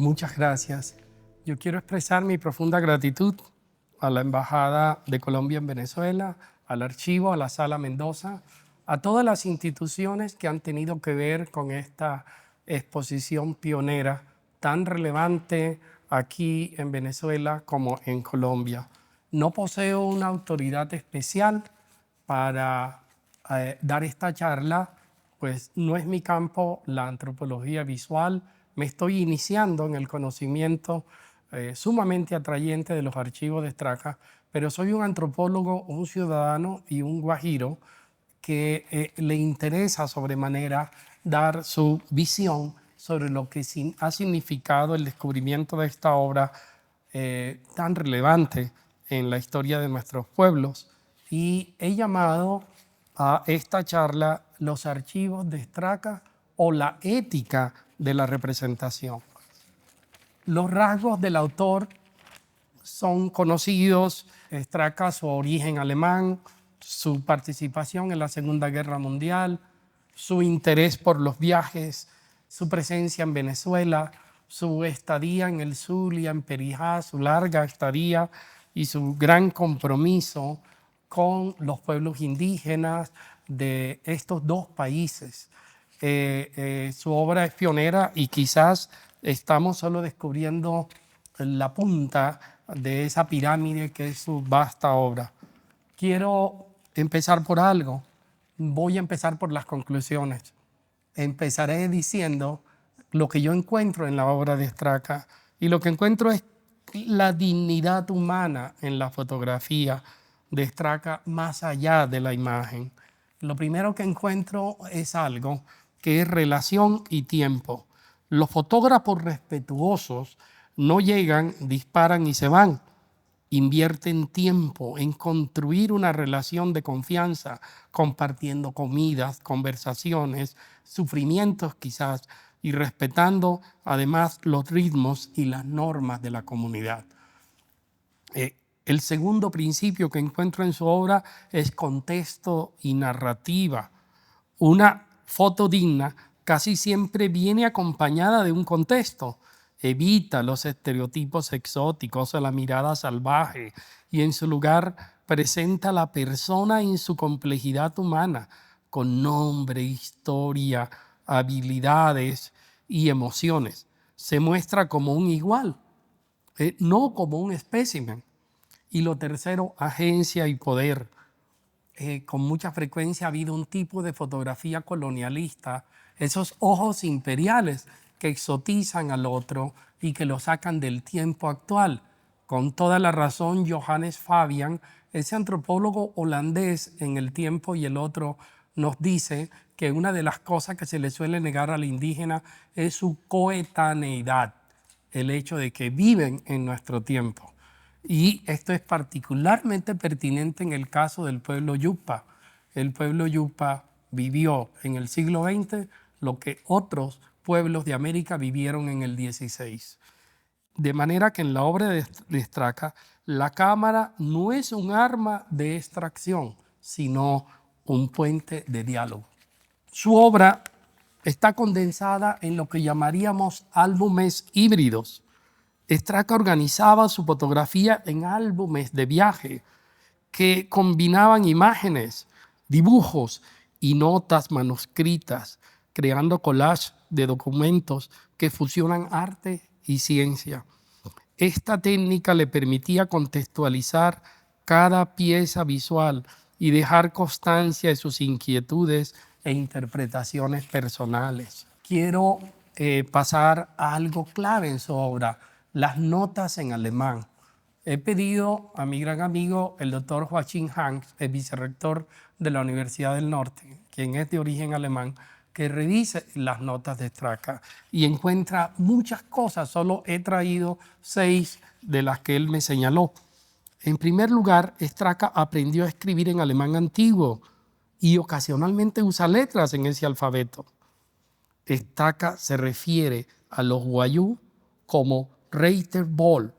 Muchas gracias. Yo quiero expresar mi profunda gratitud a la Embajada de Colombia en Venezuela, al Archivo, a la Sala Mendoza, a todas las instituciones que han tenido que ver con esta exposición pionera tan relevante aquí en Venezuela como en Colombia. No poseo una autoridad especial para dar esta charla, pues no es mi campo la antropología visual. Me estoy iniciando en el conocimiento sumamente atrayente de los archivos de Straca, pero soy un antropólogo, un ciudadano y un guajiro que le interesa sobremanera dar su visión sobre lo que ha significado el descubrimiento de esta obra tan relevante en la historia de nuestros pueblos. Y he llamado a esta charla los archivos de Straca o la ética de la representación. Los rasgos del autor son conocidos: Straca, su origen alemán, su participación en la Segunda Guerra Mundial, su interés por los viajes, su presencia en Venezuela, su estadía en el Zulia, en Perijá, su larga estadía y su gran compromiso con los pueblos indígenas de estos dos países. Su obra es pionera y quizás estamos solo descubriendo la punta de esa pirámide que es su vasta obra. Quiero empezar por algo. Voy a empezar por las conclusiones. Empezaré diciendo lo que yo encuentro en la obra de Straca, y lo que encuentro es la dignidad humana en la fotografía de Straca más allá de la imagen. Lo primero que encuentro es algo que es relación y tiempo. Los fotógrafos respetuosos no llegan, disparan y se van. Invierten tiempo en construir una relación de confianza, compartiendo comidas, conversaciones, sufrimientos quizás, y respetando además los ritmos y las normas de la comunidad. El segundo principio que encuentro en su obra es contexto y narrativa. Una foto digna casi siempre viene acompañada de un contexto. Evita los estereotipos exóticos o la mirada salvaje y en su lugar presenta a la persona en su complejidad humana, con nombre, historia, habilidades y emociones. Se muestra como un igual, no como un espécimen. Y lo tercero, agencia y poder. Con mucha frecuencia ha habido un tipo de fotografía colonialista, esos ojos imperiales que exotizan al otro y que lo sacan del tiempo actual. Con toda la razón, Johannes Fabian, ese antropólogo holandés en El tiempo y el otro, nos dice que una de las cosas que se le suele negar al indígena es su coetaneidad, el hecho de que viven en nuestro tiempo. Y esto es particularmente pertinente en el caso del pueblo Yupa. El pueblo Yupa vivió en el siglo XX lo que otros pueblos de América vivieron en el XVI. De manera que en la obra de Straca, la cámara no es un arma de extracción, sino un puente de diálogo. Su obra está condensada en lo que llamaríamos álbumes híbridos. Straca organizaba su fotografía en álbumes de viaje que combinaban imágenes, dibujos y notas manuscritas, creando collages de documentos que fusionan arte y ciencia. Esta técnica le permitía contextualizar cada pieza visual y dejar constancia de sus inquietudes e interpretaciones personales. Quiero pasar a algo clave en su obra: las notas en alemán. He pedido a mi gran amigo, el doctor Joachim Hanks, el vicerrector de la Universidad del Norte, quien es de origen alemán, que revise las notas de Straca y encuentra muchas cosas. Solo he traído 6 de las que él me señaló. En primer lugar, Straca aprendió a escribir en alemán antiguo y ocasionalmente usa letras en ese alfabeto. Straca se refiere a los guayú como Reitervolk,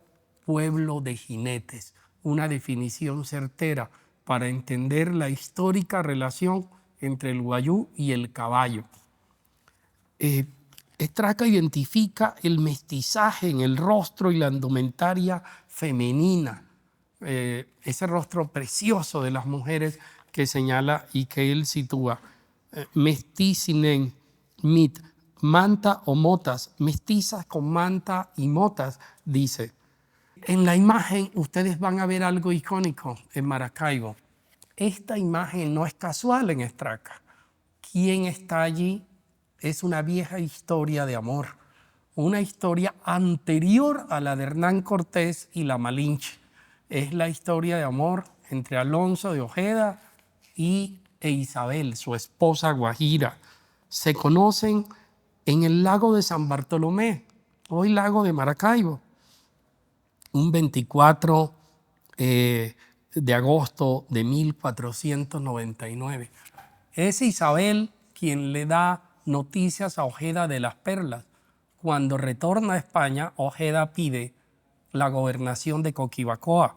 pueblo de jinetes, una definición certera para entender la histórica relación entre el guayú y el caballo. Estraca identifica el mestizaje en el rostro y la indumentaria femenina, ese rostro precioso de las mujeres que señala y que él sitúa. Mesticinen, mit, manta o motas, mestizas con manta y motas, dice. En la imagen ustedes van a ver algo icónico en Maracaibo. Esta imagen no es casual en Estraca. ¿Quién está allí? Es una vieja historia de amor, una historia anterior a la de Hernán Cortés y la Malinche. Es la historia de amor entre Alonso de Ojeda e Isabel, su esposa guajira. Se conocen en el lago de San Bartolomé, hoy lago de Maracaibo, un 24 de agosto de 1499. Es Isabel quien le da noticias a Ojeda de las Perlas. Cuando retorna a España, Ojeda pide la gobernación de Coquibacoa,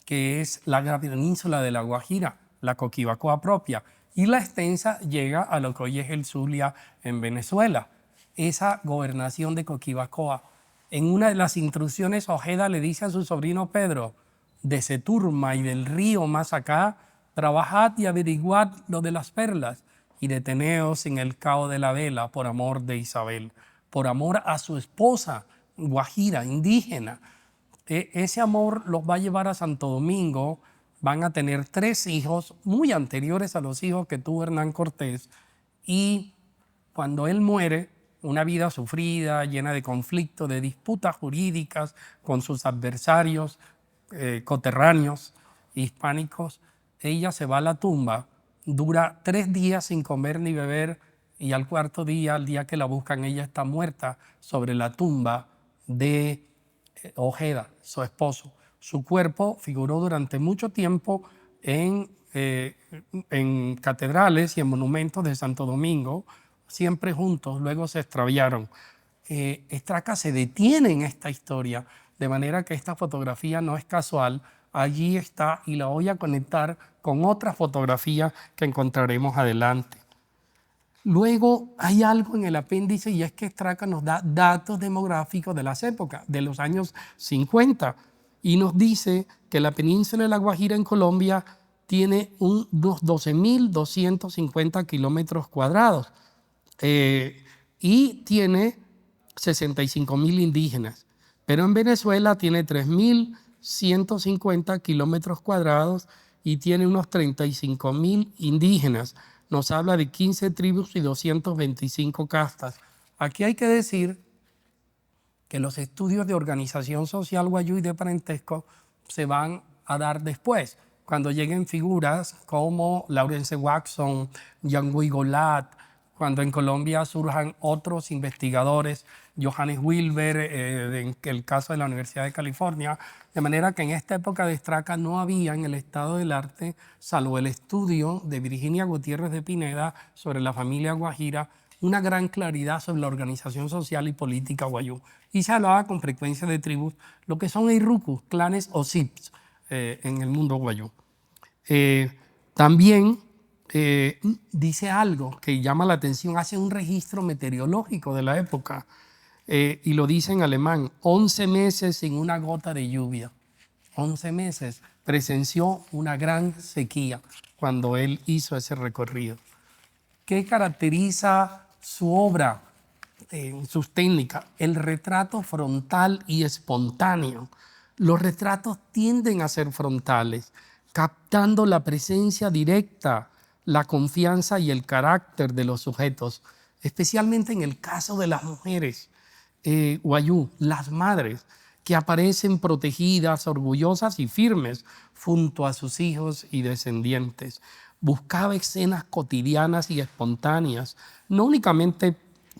que es la gran península de la Guajira, la Coquibacoa propia, y la extensa llega a lo que hoy es el Zulia en Venezuela. Esa gobernación de Coquibacoa, en una de las instrucciones, Ojeda le dice a su sobrino Pedro: de Seturma y del río más acá, trabajad y averiguad lo de las perlas y deteneos en el cao de la vela por amor de Isabel, por amor a su esposa guajira, indígena. Ese amor los va a llevar a Santo Domingo. Van a tener 3 hijos muy anteriores a los hijos que tuvo Hernán Cortés, y cuando él muere, una vida sufrida, llena de conflictos, de disputas jurídicas con sus adversarios coterráneos hispánicos, ella se va a la tumba, dura 3 días sin comer ni beber, y al 4.º día, al día que la buscan, ella está muerta sobre la tumba de Ojeda, su esposo. Su cuerpo figuró durante mucho tiempo en catedrales y en monumentos de Santo Domingo, siempre juntos, luego se extraviaron. Estraca se detiene en esta historia, de manera que esta fotografía no es casual, allí está, y la voy a conectar con otras fotografías que encontraremos adelante. Luego hay algo en el apéndice, y es que Estraca nos da datos demográficos de las épocas, de los años 50, y nos dice que la península de La Guajira en Colombia tiene unos 12.250 kilómetros cuadrados y tiene 65.000 indígenas, pero en Venezuela tiene 3.150 kilómetros cuadrados y tiene unos 35.000 indígenas. Nos habla de 15 tribus y 225 castas. Aquí hay que decir que los estudios de organización social guayú y de parentesco se van a dar después, cuando lleguen figuras como Lawrence Watson, Jean-Louis Golat, cuando en Colombia surjan otros investigadores, Johannes Wilber, en el caso de la Universidad de California, de manera que en esta época de Estraca no había en el estado del arte, salvo el estudio de Virginia Gutiérrez de Pineda sobre la familia guajira, una gran claridad sobre la organización social y política guayú. Y se hablaba con frecuencia de tribus, lo que son eirucus, clanes o sips en el mundo guayú. También dice algo que llama la atención, hace un registro meteorológico de la época, y lo dice en alemán: 11 meses sin una gota de lluvia. 11 meses. Presenció una gran sequía cuando él hizo ese recorrido. ¿Qué caracteriza su obra, sus técnicas? El retrato frontal y espontáneo. Los retratos tienden a ser frontales, captando la presencia directa, la confianza y el carácter de los sujetos, especialmente en el caso de las mujeres guayú, las madres, que aparecen protegidas, orgullosas y firmes junto a sus hijos y descendientes. Buscaba escenas cotidianas y espontáneas, no únicamente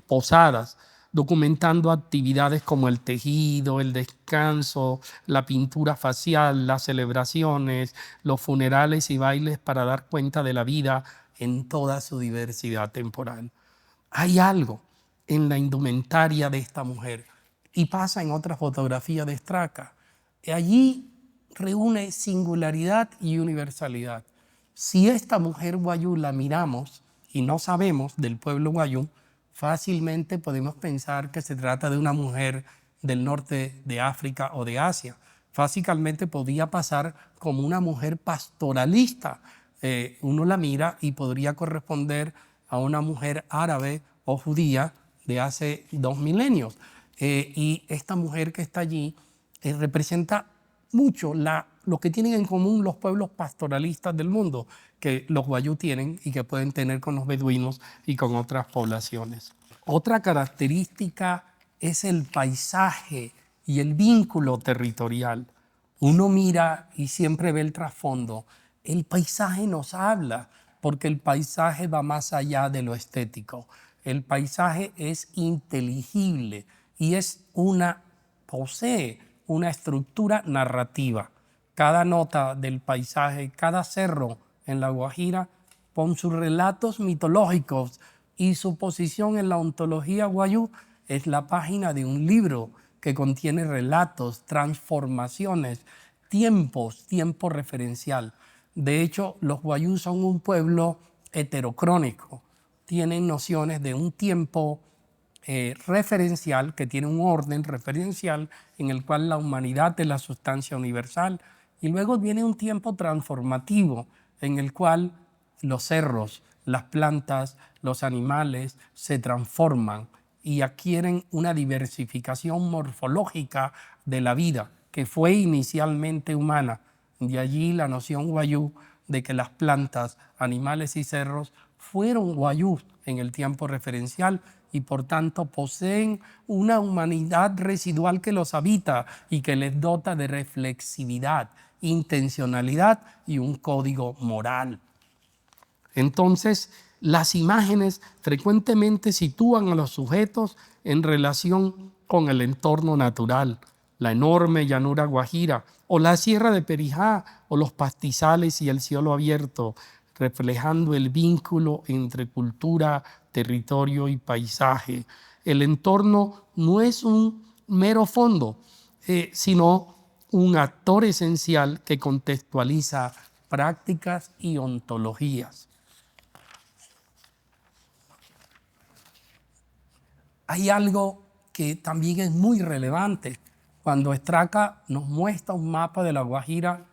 posadas, documentando actividades como el tejido, el descanso, la pintura facial, las celebraciones, los funerales y bailes, para dar cuenta de la vida en toda su diversidad temporal. Hay algo en la indumentaria de esta mujer, y pasa en otra fotografía de Estraca. Allí reúne singularidad y universalidad. Si esta mujer guayú la miramos y no sabemos del pueblo guayú, fácilmente podemos pensar que se trata de una mujer del norte de África o de Asia. Fácilmente podía pasar como una mujer pastoralista. Uno la mira y podría corresponder a una mujer árabe o judía de hace 2 milenios. Y esta mujer que está allí representa mucho lo que tienen en común los pueblos pastoralistas del mundo, que los wayuu tienen y que pueden tener con los beduinos y con otras poblaciones. Otra característica es el paisaje y el vínculo territorial. Uno mira y siempre ve el trasfondo. El paisaje nos habla, porque el paisaje va más allá de lo estético. El paisaje es inteligible y posee una estructura narrativa. Cada nota del paisaje, cada cerro en La Guajira, con sus relatos mitológicos y su posición en la ontología wayuu, es la página de un libro que contiene relatos, transformaciones, tiempo referencial. De hecho, los wayuu son un pueblo heterocrónico. Tienen nociones de un tiempo referencial, que tiene un orden referencial en el cual la humanidad es la sustancia universal, y luego viene un tiempo transformativo en el cual los cerros, las plantas, los animales se transforman y adquieren una diversificación morfológica de la vida que fue inicialmente humana. De allí la noción wayuu de que las plantas, animales y cerros fueron wayuu en el tiempo referencial y por tanto poseen una humanidad residual que los habita y que les dota de reflexividad, intencionalidad y un código moral. Entonces, las imágenes frecuentemente sitúan a los sujetos en relación con el entorno natural, la enorme llanura guajira, o la sierra de Perijá, o los pastizales y el cielo abierto, reflejando el vínculo entre cultura, territorio y paisaje. El entorno no es un mero fondo, sino un actor esencial que contextualiza prácticas y ontologías. Hay algo que también es muy relevante. Cuando Straca nos muestra un mapa de La Guajira,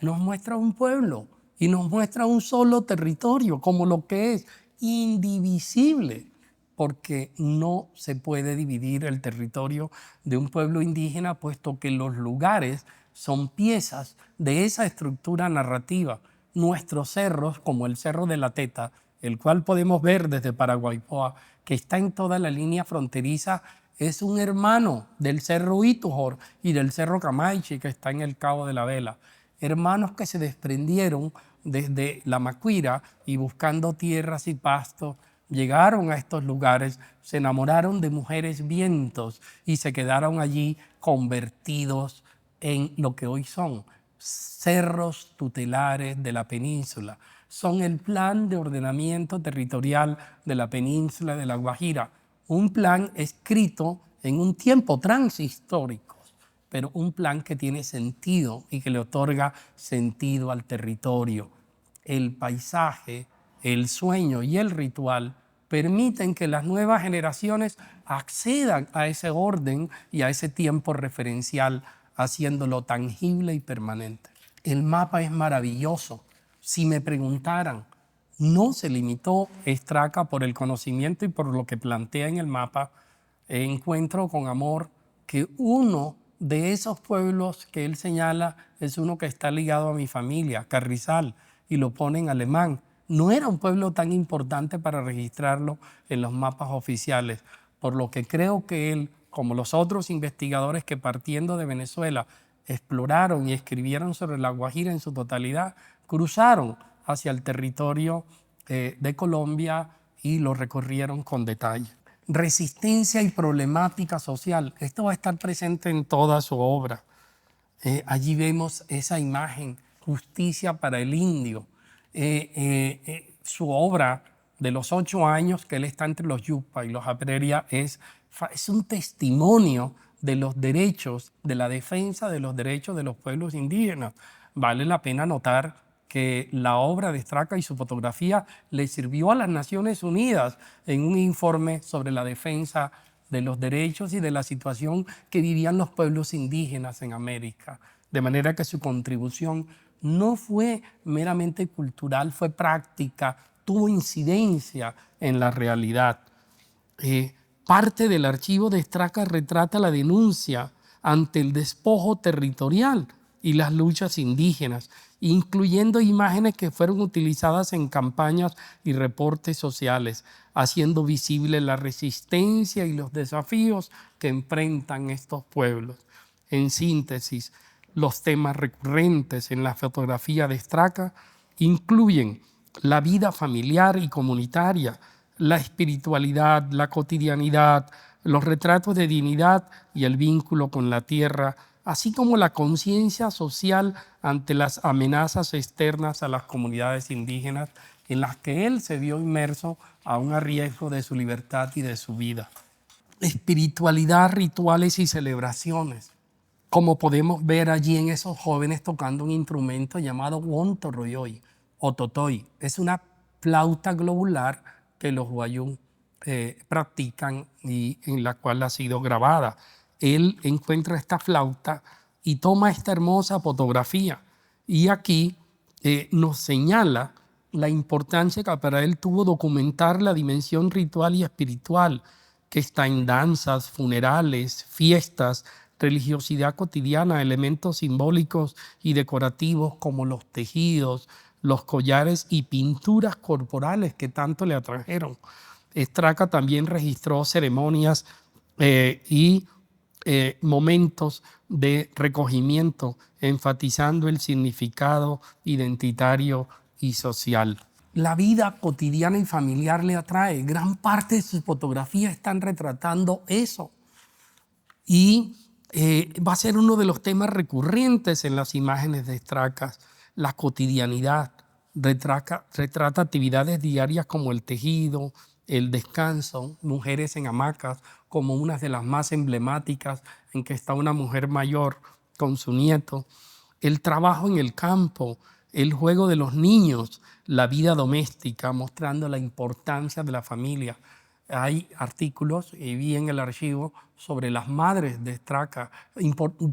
nos muestra un pueblo y nos muestra un solo territorio como lo que es indivisible, porque no se puede dividir el territorio de un pueblo indígena, puesto que los lugares son piezas de esa estructura narrativa. Nuestros cerros, como el Cerro de la Teta, el cual podemos ver desde Paraguaypoa, que está en toda la línea fronteriza, es un hermano del Cerro Itujor y del Cerro Camaiche, que está en el Cabo de la Vela. Hermanos que se desprendieron desde la Macuira y buscando tierras y pastos, llegaron a estos lugares, se enamoraron de mujeres vientos y se quedaron allí convertidos en lo que hoy son cerros tutelares de la península. Son el plan de ordenamiento territorial de la península de La Guajira, un plan escrito en un tiempo transhistórico, pero un plan que tiene sentido y que le otorga sentido al territorio. El paisaje, el sueño y el ritual permiten que las nuevas generaciones accedan a ese orden y a ese tiempo referencial, haciéndolo tangible y permanente. El mapa es maravilloso. Si me preguntaran, no se limitó Straca por el conocimiento y por lo que plantea en el mapa. Encuentro con amor que uno de esos pueblos que él señala es uno que está ligado a mi familia, Carrizal, y lo pone en alemán. No era un pueblo tan importante para registrarlo en los mapas oficiales, por lo que creo que él, como los otros investigadores que partiendo de Venezuela exploraron y escribieron sobre La Guajira en su totalidad, cruzaron hacia el territorio de Colombia y lo recorrieron con detalle. Resistencia y problemática social. Esto va a estar presente en toda su obra. Allí vemos esa imagen, justicia para el indio. Su obra de los 8 años que él está entre los Yupa y los Apreria es un testimonio de los derechos, de la defensa de los derechos de los pueblos indígenas. Vale la pena notar que la obra de Straca y su fotografía le sirvió a las Naciones Unidas en un informe sobre la defensa de los derechos y de la situación que vivían los pueblos indígenas en América. De manera que su contribución no fue meramente cultural, fue práctica, tuvo incidencia en la realidad. Parte del archivo de Straca retrata la denuncia ante el despojo territorial y las luchas indígenas, incluyendo imágenes que fueron utilizadas en campañas y reportes sociales, haciendo visible la resistencia y los desafíos que enfrentan estos pueblos. En síntesis, los temas recurrentes en la fotografía de Straca incluyen la vida familiar y comunitaria, la espiritualidad, la cotidianidad, los retratos de dignidad y el vínculo con la tierra, así como la conciencia social ante las amenazas externas a las comunidades indígenas en las que él se vio inmerso aún a riesgo de su libertad y de su vida. Espiritualidad, rituales y celebraciones, como podemos ver allí en esos jóvenes tocando un instrumento llamado Wontoroyoy o Totoy. Es una flauta globular que los wayuu practican y en la cual ha sido grabada. Él encuentra esta flauta y toma esta hermosa fotografía. Y aquí nos señala la importancia que para él tuvo documentar la dimensión ritual y espiritual que está en danzas, funerales, fiestas, religiosidad cotidiana, elementos simbólicos y decorativos como los tejidos, los collares y pinturas corporales que tanto le atrajeron. Straca también registró ceremonias y momentos de recogimiento, enfatizando el significado identitario y social. La vida cotidiana y familiar le atrae. Gran parte de sus fotografías están retratando eso. Y va a ser uno de los temas recurrentes en las imágenes de Straca, la cotidianidad. Retrata actividades diarias como el tejido, el descanso, mujeres en hamacas, como una de las más emblemáticas en que está una mujer mayor con su nieto, el trabajo en el campo, el juego de los niños, la vida doméstica, mostrando la importancia de la familia. Hay artículos, y vi en el archivo, sobre las madres de Straca,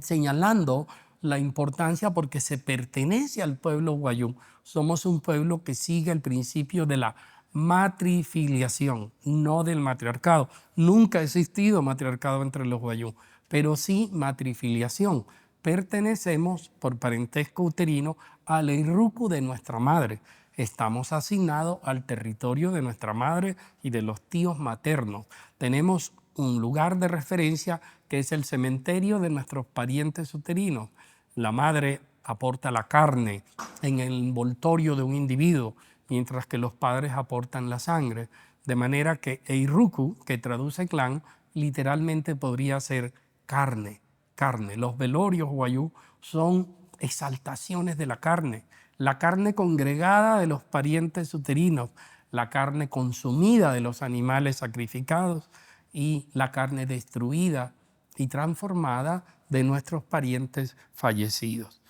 señalando la importancia porque se pertenece al pueblo wayuu. Somos un pueblo que sigue el principio de la matrifiliación, no del matriarcado. Nunca ha existido matriarcado entre los wayuu, pero sí matrifiliación. Pertenecemos por parentesco uterino al irruku de nuestra madre. Estamos asignados al territorio de nuestra madre y de los tíos maternos. Tenemos un lugar de referencia que es el cementerio de nuestros parientes uterinos. La madre aporta la carne en el envoltorio de un individuo, mientras que los padres aportan la sangre. De manera que Eiruku, que traduce clan, literalmente podría ser carne, carne. Los velorios wayuu son exaltaciones de la carne congregada de los parientes uterinos, la carne consumida de los animales sacrificados y la carne destruida y transformada de nuestros parientes fallecidos.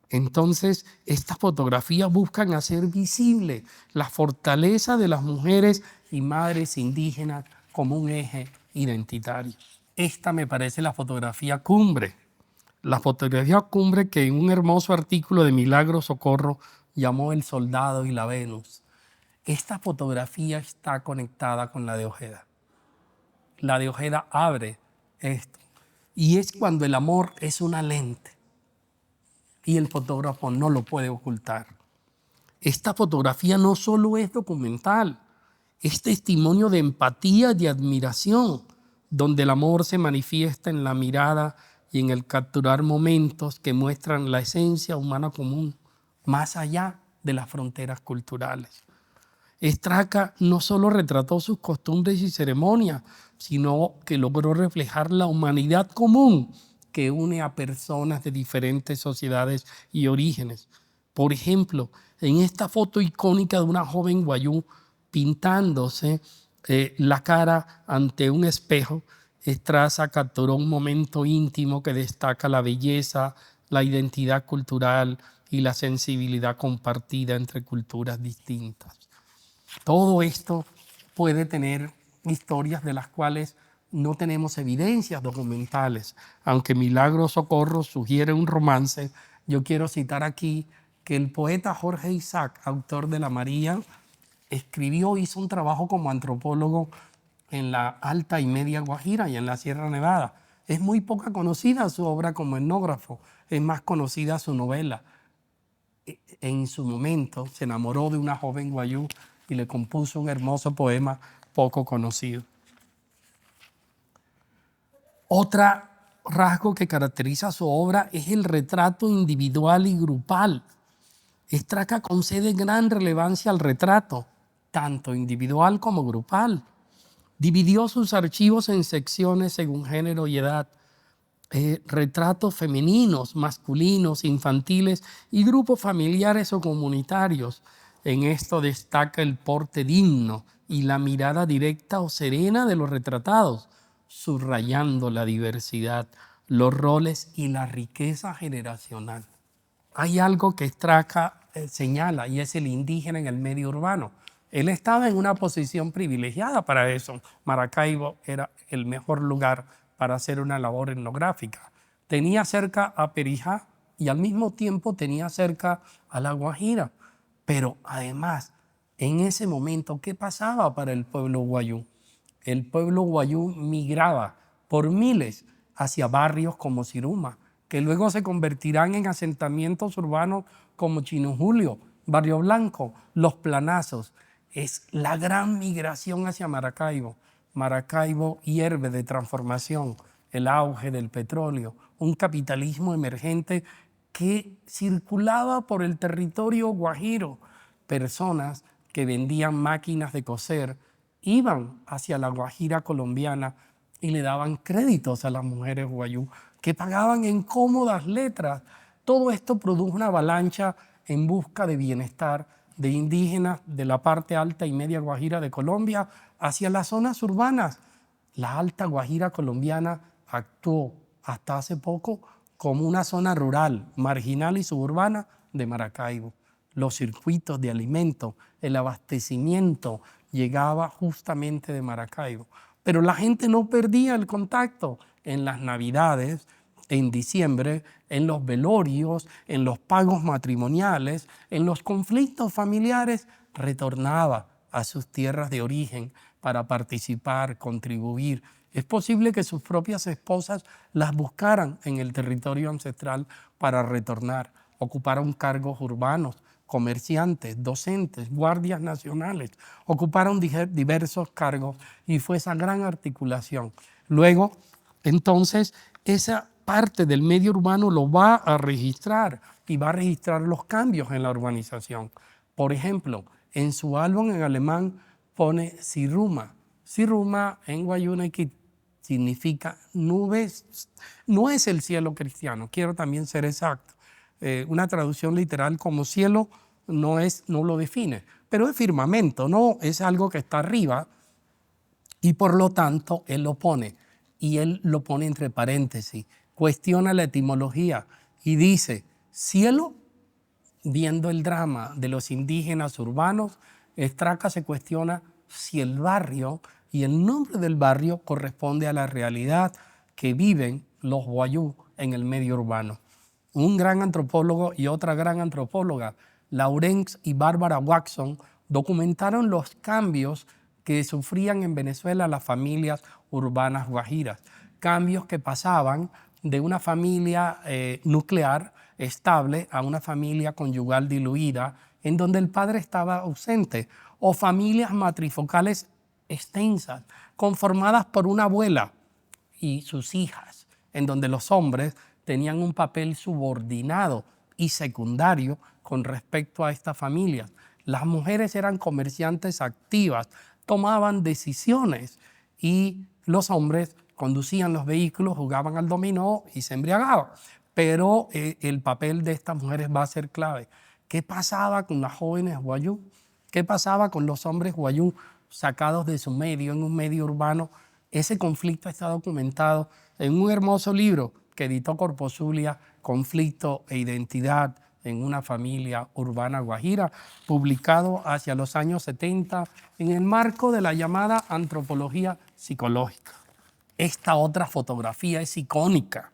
Entonces, estas fotografías buscan hacer visible la fortaleza de las mujeres y madres indígenas como un eje identitario. Esta me parece la fotografía cumbre. La fotografía cumbre que en un hermoso artículo de Milagro Socorro llamó El soldado y la Venus. Esta fotografía está conectada con la de Ojeda. La de Ojeda abre esto. Y es cuando el amor es una lente y el fotógrafo no lo puede ocultar. Esta fotografía no solo es documental, es testimonio de empatía y de admiración, donde el amor se manifiesta en la mirada y en el capturar momentos que muestran la esencia humana común, más allá de las fronteras culturales. Straca no solo retrató sus costumbres y ceremonias, sino que logró reflejar la humanidad común que une a personas de diferentes sociedades y orígenes. Por ejemplo, en esta foto icónica de una joven wayuu pintándose la cara ante un espejo, Straca capturó un momento íntimo que destaca la belleza la identidad cultural y la sensibilidad compartida entre culturas distintas. Todo esto puede tener historias de las cuales no tenemos evidencias documentales. Aunque Milagro Socorro sugiere un romance, yo quiero citar aquí que el poeta Jorge Isaac, autor de La María, hizo un trabajo como antropólogo en la Alta y Media Guajira y en la Sierra Nevada. Es muy poca conocida su obra como etnógrafo, es más conocida su novela. En su momento se enamoró de una joven guayú y le compuso un hermoso poema poco conocido. Otro rasgo que caracteriza su obra es el retrato individual y grupal. Estraca concede gran relevancia al retrato, tanto individual como grupal. Dividió sus archivos en secciones según género y edad. Retratos femeninos, masculinos, infantiles y grupos familiares o comunitarios. En esto destaca el porte digno y la mirada directa o serena de los retratados, subrayando la diversidad, los roles y la riqueza generacional. Hay algo que Estraca señala y es el indígena en el medio urbano. Él estaba en una posición privilegiada para eso. Maracaibo era el mejor lugar para hacer una labor etnográfica. Tenía cerca a Perijá y al mismo tiempo tenía cerca a La Guajira. Pero además, en ese momento, ¿qué pasaba para el pueblo guayú? El pueblo guayú migraba por miles hacia barrios como Siruma, que luego se convertirán en asentamientos urbanos como Chino Julio, Barrio Blanco, Los Planazos. Es la gran migración hacia Maracaibo. Maracaibo hierve de transformación, el auge del petróleo, un capitalismo emergente que circulaba por el territorio guajiro. Personas que vendían máquinas de coser iban hacia la Guajira colombiana y le daban créditos a las mujeres guayú, que pagaban en cómodas letras. Todo esto produjo una avalancha en busca de bienestar de indígenas de la parte alta y media Guajira de Colombia hacia las zonas urbanas. La Alta Guajira colombiana actuó hasta hace poco como una zona rural, marginal y suburbana de Maracaibo. Los circuitos de alimento, el abastecimiento llegaba justamente de Maracaibo. Pero la gente no perdía el contacto en las Navidades, en diciembre, en los velorios, en los pagos matrimoniales, en los conflictos familiares, retornaba a sus tierras de origen para participar, contribuir. Es posible que sus propias esposas las buscaran en el territorio ancestral para retornar, ocuparon cargos urbanos, comerciantes, docentes, guardias nacionales, ocuparon diversos cargos y fue esa gran articulación. Luego, entonces, esa parte del medio urbano lo va a registrar y va a registrar los cambios en la urbanización. Por ejemplo, en su álbum en alemán pone Siruma. Siruma en Guayunequit significa nubes, no es el cielo cristiano, quiero también ser exacto. Una traducción literal como cielo no lo define, pero es firmamento, no es algo que está arriba y por lo tanto él lo pone entre paréntesis, cuestiona la etimología y dice cielo, viendo el drama de los indígenas urbanos. Estraca se cuestiona si el barrio y el nombre del barrio corresponde a la realidad que viven los guayú en el medio urbano. Un gran antropólogo y otra gran antropóloga, Laurence y Bárbara Watson, documentaron los cambios que sufrían en Venezuela las familias urbanas guajiras. Cambios que pasaban de una familia nuclear estable a una familia conyugal diluida, en donde el padre estaba ausente, o familias matrifocales extensas, conformadas por una abuela y sus hijas, en donde los hombres tenían un papel subordinado y secundario con respecto a estas familias. Las mujeres eran comerciantes activas, tomaban decisiones y los hombres conducían los vehículos, jugaban al dominó y se embriagaban. Pero el papel de estas mujeres va a ser clave. ¿Qué pasaba con las jóvenes guayú? ¿Qué pasaba con los hombres guayú sacados de su medio, en un medio urbano? Ese conflicto está documentado en un hermoso libro que editó Corpo Zulia conflicto e identidad en una familia urbana guajira, publicado hacia los años 70 en el marco de la llamada antropología psicológica. Esta otra fotografía es icónica,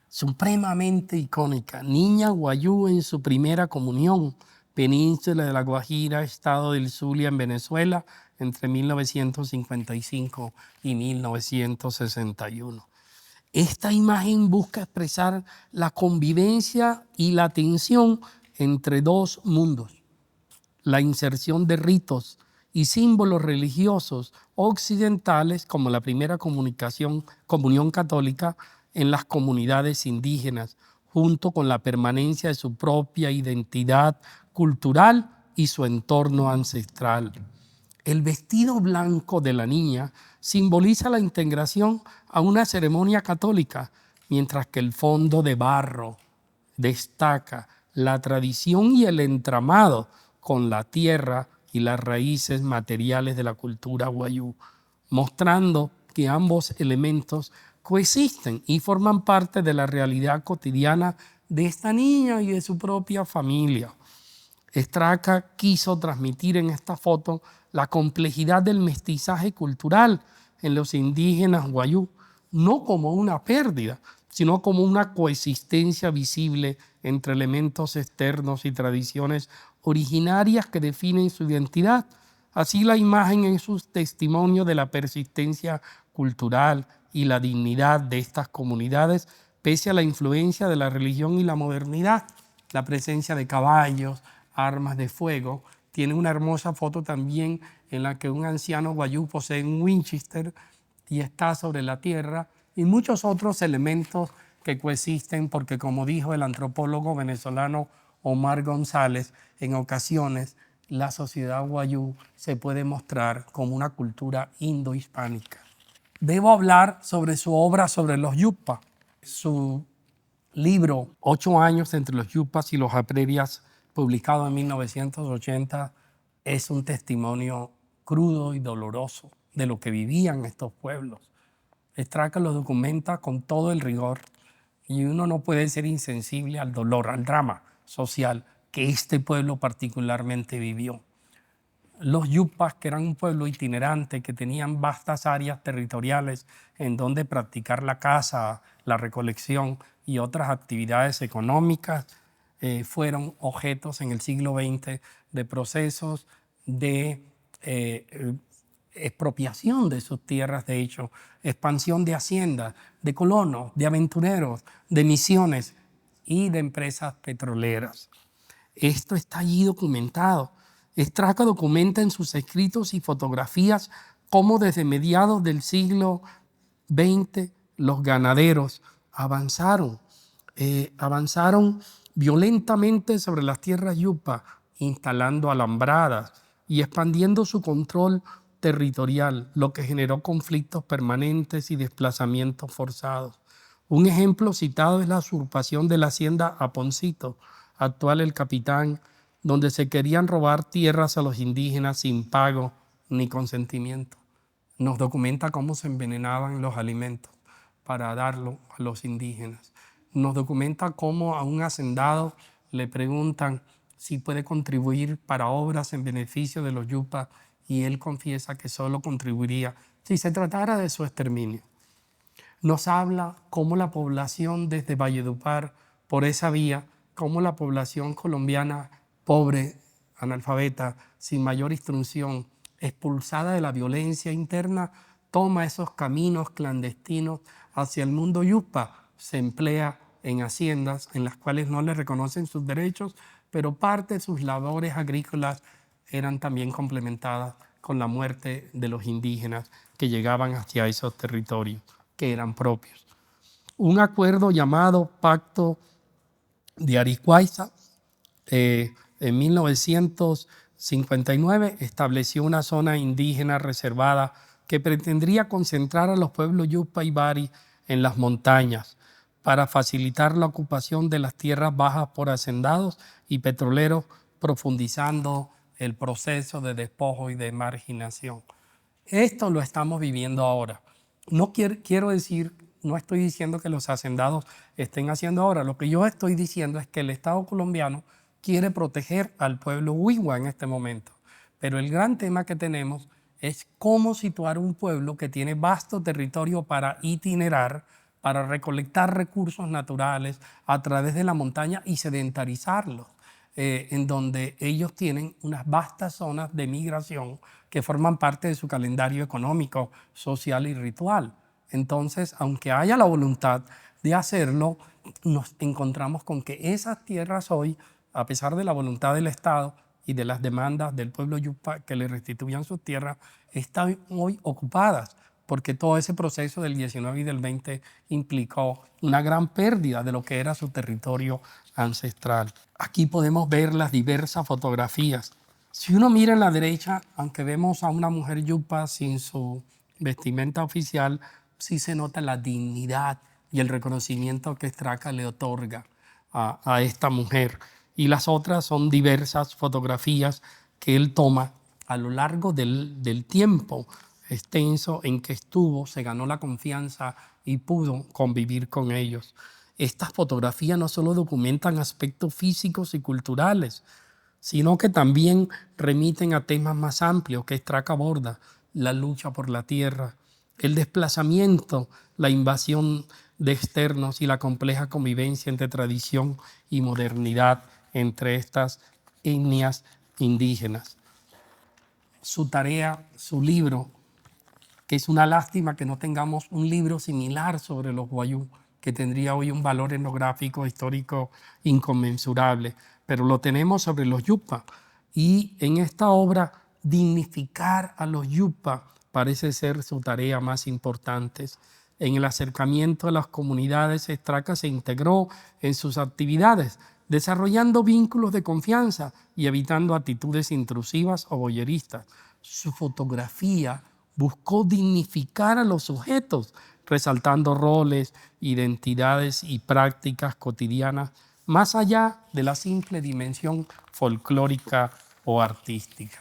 supremamente icónica. Niña guayú en su primera comunión, Península de la Guajira, estado del Zulia en Venezuela, entre 1955 y 1961. Esta imagen busca expresar la convivencia y la tensión entre dos mundos, la inserción de ritos y símbolos religiosos occidentales como la primera comunión católica en las comunidades indígenas, junto con la permanencia de su propia identidad cultural y su entorno ancestral. El vestido blanco de la niña simboliza la integración a una ceremonia católica, mientras que el fondo de barro destaca la tradición y el entramado con la tierra y las raíces materiales de la cultura guayú, mostrando que ambos elementos coexisten y forman parte de la realidad cotidiana de esta niña y de su propia familia. Straca quiso transmitir en esta foto la complejidad del mestizaje cultural en los indígenas guayú, no como una pérdida, sino como una coexistencia visible entre elementos externos y tradiciones originarias que definen su identidad. Así la imagen es un testimonio de la persistencia cultural y la dignidad de estas comunidades, pese a la influencia de la religión y la modernidad. La presencia de caballos, armas de fuego. Tiene una hermosa foto también en la que un anciano guayú posee un Winchester y está sobre la tierra, y muchos otros elementos que coexisten porque, como dijo el antropólogo venezolano Omar González, en ocasiones la sociedad guayú se puede mostrar como una cultura indohispánica. Debo hablar sobre su obra sobre los yupas. Su libro 8 años entre los yupas y los aprerias, publicado en 1980, es un testimonio crudo y doloroso de lo que vivían estos pueblos. Straca lo documenta con todo el rigor y uno no puede ser insensible al dolor, al drama social que este pueblo particularmente vivió. Los yupas, que eran un pueblo itinerante, que tenían vastas áreas territoriales en donde practicar la caza, la recolección y otras actividades económicas, fueron objetos en el siglo XX de procesos de expropiación de sus tierras, de hecho, expansión de haciendas, de colonos, de aventureros, de misiones y de empresas petroleras. Esto está allí documentado. Straca documenta en sus escritos y fotografías cómo desde mediados del siglo XX los ganaderos avanzaron violentamente sobre las tierras yupa, instalando alambradas y expandiendo su control territorial, lo que generó conflictos permanentes y desplazamientos forzados. Un ejemplo citado es la usurpación de la hacienda Aponcito, actual El Capitán, donde se querían robar tierras a los indígenas sin pago ni consentimiento. Nos documenta cómo se envenenaban los alimentos para darlo a los indígenas. Nos documenta cómo a un hacendado le preguntan si puede contribuir para obras en beneficio de los yupas y él confiesa que solo contribuiría si se tratara de su exterminio. Nos habla cómo la población desde Valledupar, por esa vía, cómo la población colombiana pobre, analfabeta, sin mayor instrucción, expulsada de la violencia interna, toma esos caminos clandestinos hacia el mundo yupa, se emplea en haciendas en las cuales no le reconocen sus derechos, pero parte de sus labores agrícolas eran también complementadas con la muerte de los indígenas que llegaban hacia esos territorios que eran propios. Un acuerdo llamado Pacto de Aricuaiza, en 1959 estableció una zona indígena reservada que pretendría concentrar a los pueblos yupa y bari en las montañas para facilitar la ocupación de las tierras bajas por hacendados y petroleros, profundizando el proceso de despojo y de marginación. Esto lo estamos viviendo ahora. No quiero decir no estoy diciendo que los hacendados estén haciendo ahora. Lo que yo estoy diciendo es que el Estado colombiano quiere proteger al pueblo Wiwa en este momento. Pero el gran tema que tenemos es cómo situar un pueblo que tiene vasto territorio para itinerar, para recolectar recursos naturales a través de la montaña y sedentarizarlos, en donde ellos tienen unas vastas zonas de migración que forman parte de su calendario económico, social y ritual. Entonces, aunque haya la voluntad de hacerlo, nos encontramos con que esas tierras hoy, a pesar de la voluntad del Estado y de las demandas del pueblo yupa que le restituyan sus tierras, están hoy ocupadas, porque todo ese proceso del 19 y del 20 implicó una gran pérdida de lo que era su territorio ancestral. Aquí podemos ver las diversas fotografías. Si uno mira en la derecha, aunque vemos a una mujer yupa sin su vestimenta oficial, sí se nota la dignidad y el reconocimiento que Straca le otorga a esta mujer. Y las otras son diversas fotografías que él toma a lo largo del tiempo extenso en que estuvo, se ganó la confianza y pudo convivir con ellos. Estas fotografías no solo documentan aspectos físicos y culturales, sino que también remiten a temas más amplios que Straca aborda: la lucha por la tierra, el desplazamiento, la invasión de externos y la compleja convivencia entre tradición y modernidad entre estas etnias indígenas. Su tarea, su libro, que es una lástima que no tengamos un libro similar sobre los wayuu, que tendría hoy un valor etnográfico histórico inconmensurable, pero lo tenemos sobre los yupa. Y en esta obra, dignificar a los yupa parece ser su tarea más importante. En el acercamiento a las comunidades, Straca se integró en sus actividades, desarrollando vínculos de confianza y evitando actitudes intrusivas o voyeristas. Su fotografía buscó dignificar a los sujetos, resaltando roles, identidades y prácticas cotidianas más allá de la simple dimensión folclórica o artística.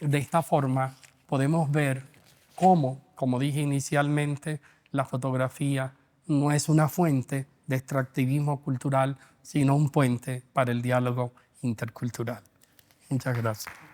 De esta forma podemos ver cómo, como dije inicialmente, la fotografía no es una fuente de extractivismo cultural, sino un puente para el diálogo intercultural. Muchas gracias.